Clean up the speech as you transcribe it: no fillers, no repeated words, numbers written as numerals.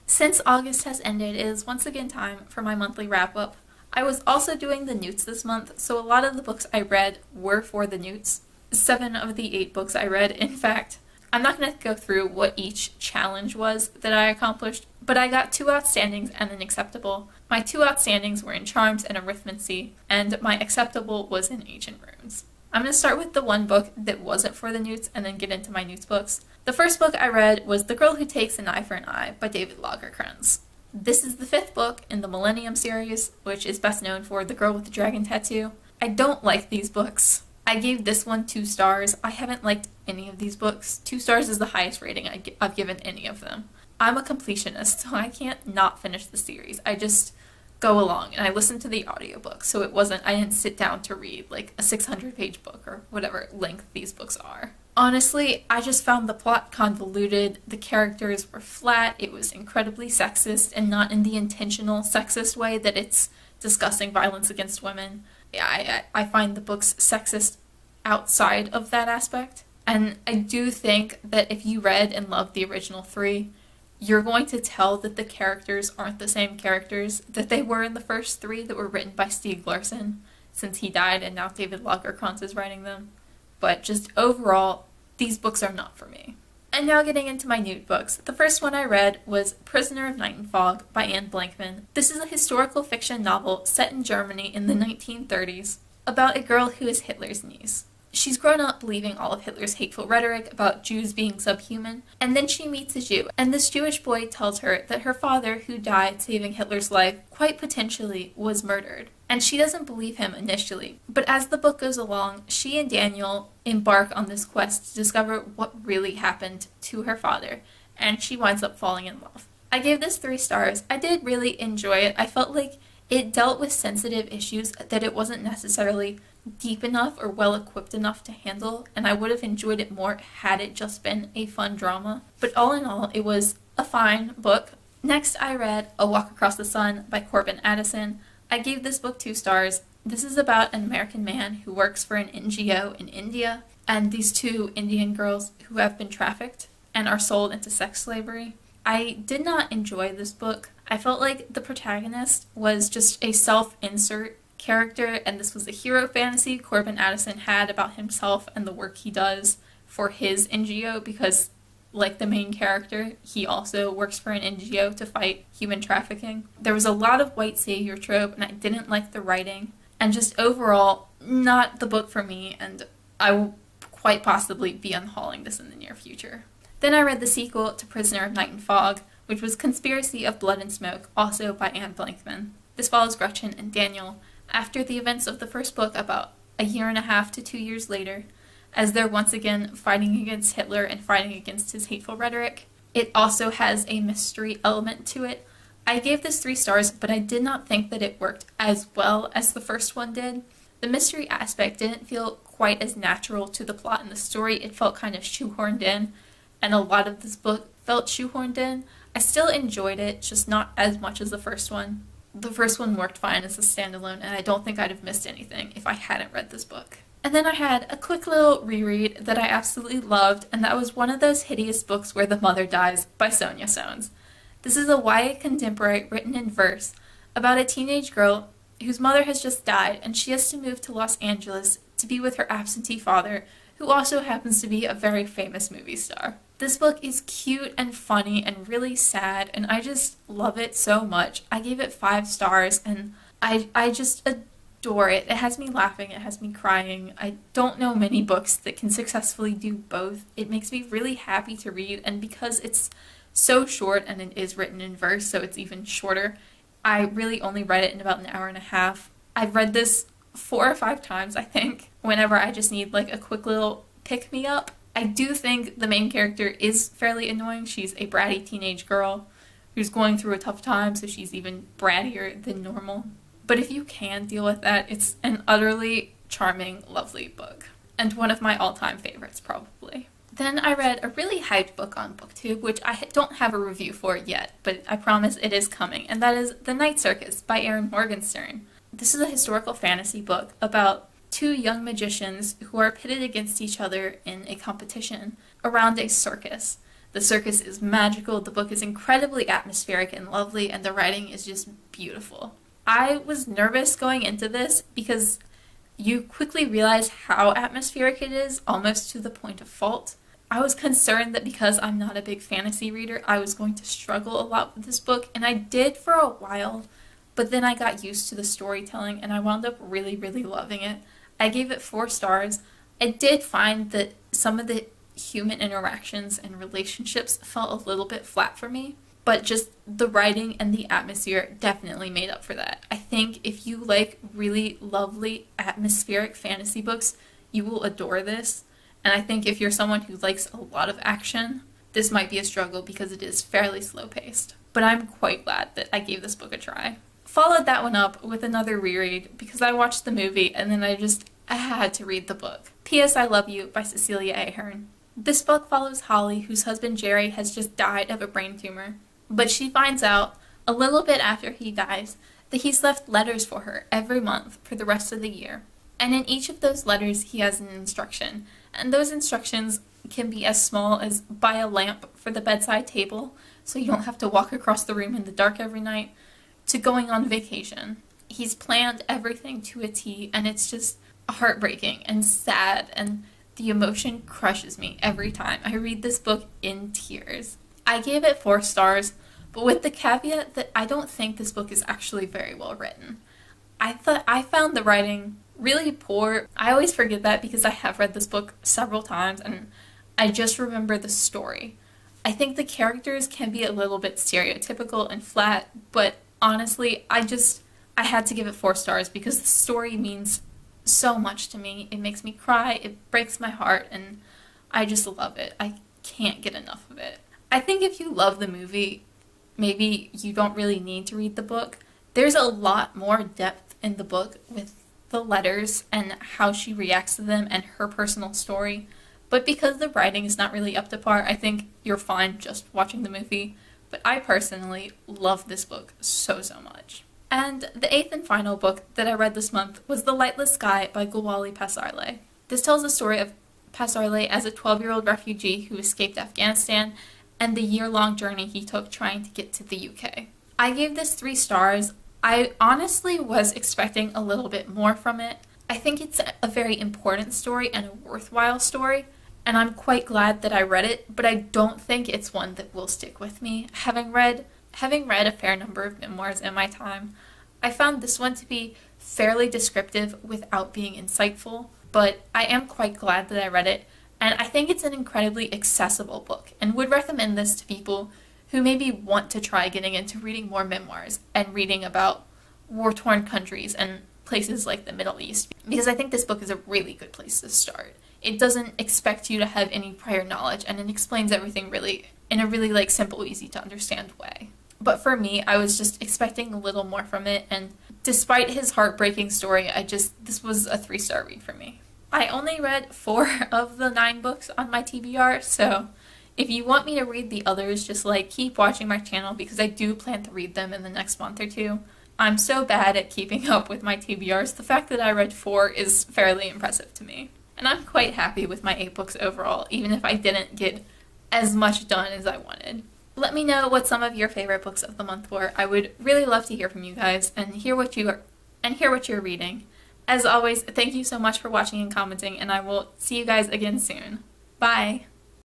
Since August has ended, it is once again time for my monthly wrap-up. I was also doing the NEWTs this month, so a lot of the books I read were for the NEWTs. 7 of the 8 books I read, in fact. I'm not going to go through what each challenge was that I accomplished, but I got 2 outstandings and an acceptable. My 2 outstandings were in Charms and Arithmancy, and my acceptable was in Ancient Runes. I'm going to start with the one book that wasn't for the NEWTs and then get into my NEWTs books. The first book I read was The Girl Who Takes an Eye for an Eye by David Lagercrantz. This is the 5th book in the Millennium series, which is best known for The Girl with the Dragon Tattoo. I don't like these books. I gave this one 2 stars. I haven't liked any of these books. 2 stars is the highest rating I've given any of them. I'm a completionist, so I can't not finish the series. I just go along, and I listen to the audiobook, so I didn't sit down to read like a 600-page book or whatever length these books are. Honestly, I just found the plot convoluted, the characters were flat, it was incredibly sexist, and not in the intentional sexist way that it's discussing violence against women. I find the books sexist outside of that aspect, and I do think that if you read and loved the original 3, you're going to tell that the characters aren't the same characters that they were in the first 3 that were written by Stieg Larsson, since he died and now David Lagercrantz is writing them. But just overall, these books are not for me. And now getting into my NEWT books. The first one I read was Prisoner of Night and Fog by Anne Blankman. This is a historical fiction novel set in Germany in the 1930s about a girl who is Hitler's niece. She's grown up believing all of Hitler's hateful rhetoric about Jews being subhuman, and then she meets a Jew, and this Jewish boy tells her that her father, who died saving Hitler's life, quite potentially was murdered. And she doesn't believe him initially, but as the book goes along, she and Daniel embark on this quest to discover what really happened to her father, and she winds up falling in love. I gave this 3 stars. I did really enjoy it. I felt like it dealt with sensitive issues that it wasn't necessarily deep enough or well equipped enough to handle, and I would have enjoyed it more had it just been a fun drama. But all in all, it was a fine book. Next I read A Walk Across the Sun by Corbin Addison. I gave this book 2 stars. This is about an American man who works for an NGO in India, and these 2 Indian girls who have been trafficked and are sold into sex slavery. I did not enjoy this book. I felt like the protagonist was just a self-insert character, and this was a hero fantasy Corbin Addison had about himself and the work he does for his NGO, because like the main character, he also works for an NGO to fight human trafficking. There was a lot of white savior trope, and I didn't like the writing, and just overall, not the book for me, and I will quite possibly be unhauling this in the near future. Then I read the sequel to Prisoner of Night and Fog, which was Conspiracy of Blood and Smoke, also by Anne Blankman. This follows Gretchen and Daniel after the events of the first book about a 1.5 to 2 years later, as they're once again fighting against Hitler and fighting against his hateful rhetoric. It also has a mystery element to it. I gave this 3 stars, but I did not think that it worked as well as the first one did. The mystery aspect didn't feel quite as natural to the plot and the story. It felt kind of shoehorned in, and a lot of this book felt shoehorned in. I still enjoyed it, just not as much as the first one. The first one worked fine as a standalone, and I don't think I'd have missed anything if I hadn't read this book. And then I had a quick little reread that I absolutely loved, and that was One of Those Hideous Books Where the Mother Dies by Sonia Sones. This is a YA contemporary written in verse about a teenage girl whose mother has just died, and she has to move to Los Angeles to be with her absentee father, who also happens to be a very famous movie star. This book is cute and funny and really sad, and I just love it so much. I gave it 5 stars, and I just adore it. It has me laughing, it has me crying. I don't know many books that can successfully do both. It makes me really happy to read, and because it's so short and it is written in verse, so it's even shorter, I really only read it in about an 1.5 hours. I've read this 4 or 5 times, I think, whenever I just need like a quick little pick-me-up. I do think the main character is fairly annoying. She's a bratty teenage girl who's going through a tough time, so she's even brattier than normal. But if you can deal with that, it's an utterly charming, lovely book. And one of my all-time favorites, probably. Then I read a really hyped book on BookTube, which I don't have a review for yet, but I promise it is coming, and that is The Night Circus by Erin Morgenstern. This is a historical fantasy book about 2 young magicians who are pitted against each other in a competition around a circus. The Circus is magical, the book is incredibly atmospheric and lovely, and the writing is just beautiful. I was nervous going into this because you quickly realize how atmospheric it is, almost to the point of fault. I was concerned that because I'm not a big fantasy reader, I was going to struggle a lot with this book, and I did for a while, but then I got used to the storytelling and I wound up really, really loving it. I gave it 4 stars. I did find that some of the human interactions and relationships felt a little bit flat for me, but just the writing and the atmosphere definitely made up for that. I think if you like really lovely atmospheric fantasy books, you will adore this. And I think if you're someone who likes a lot of action, this might be a struggle because it is fairly slow-paced. But I'm quite glad that I gave this book a try. Followed that one up with another reread because I watched the movie and then I had to read the book. P.S. I Love You by Cecilia Ahern. This book follows Holly, whose husband Jerry has just died of a brain tumor. But she finds out, a little bit after he dies, that he's left letters for her every month for the rest of the year. And in each of those letters he has an instruction. And those instructions can be as small as buy a lamp for the bedside table so you don't have to walk across the room in the dark every night, to going on vacation. He's planned everything to a T, and it's just heartbreaking and sad, and the emotion crushes me every time I read this book in tears. I gave it 4 stars, but with the caveat that I don't think this book is actually very well written. I found the writing really poor. I always forget that because I have read this book several times and I just remember the story. I think the characters can be a little bit stereotypical and flat, but honestly, I had to give it 4 stars because the story means so much to me. It makes me cry, it breaks my heart, and I just love it. I can't get enough of it. I think if you love the movie, maybe you don't really need to read the book. There's a lot more depth in the book with the letters and how she reacts to them and her personal story. But because the writing is not really up to par, I think you're fine just watching the movie. But I personally love this book so much. And the 8th and final book that I read this month was The Lightless Sky by Gulwali Pasarle. This tells the story of Pasarle as a 12-year-old refugee who escaped Afghanistan and the year-long journey he took trying to get to the UK. I gave this 3 stars. I honestly was expecting a little bit more from it. I think it's a very important story and a worthwhile story, and I'm quite glad that I read it, but I don't think it's one that will stick with me. Having read a fair number of memoirs in my time, I found this one to be fairly descriptive without being insightful, but I am quite glad that I read it, and I think it's an incredibly accessible book, and would recommend this to people who maybe want to try getting into reading more memoirs and reading about war-torn countries and places like the Middle East, because I think this book is a really good place to start. It doesn't expect you to have any prior knowledge, and it explains everything really in a really simple, easy to understand way. But for me, I was just expecting a little more from it, and despite his heartbreaking story, this was a 3-star read for me. I only read 4 of the 9 books on my TBR, so if you want me to read the others, just keep watching my channel because I do plan to read them in the next month or 2. I'm so bad at keeping up with my TBRs, the fact that I read 4 is fairly impressive to me. And I'm quite happy with my 8 books overall, even if I didn't get as much done as I wanted. Let me know what some of your favorite books of the month were. I would really love to hear from you guys and hear what you're reading. As always, thank you so much for watching and commenting, and I will see you guys again soon. Bye!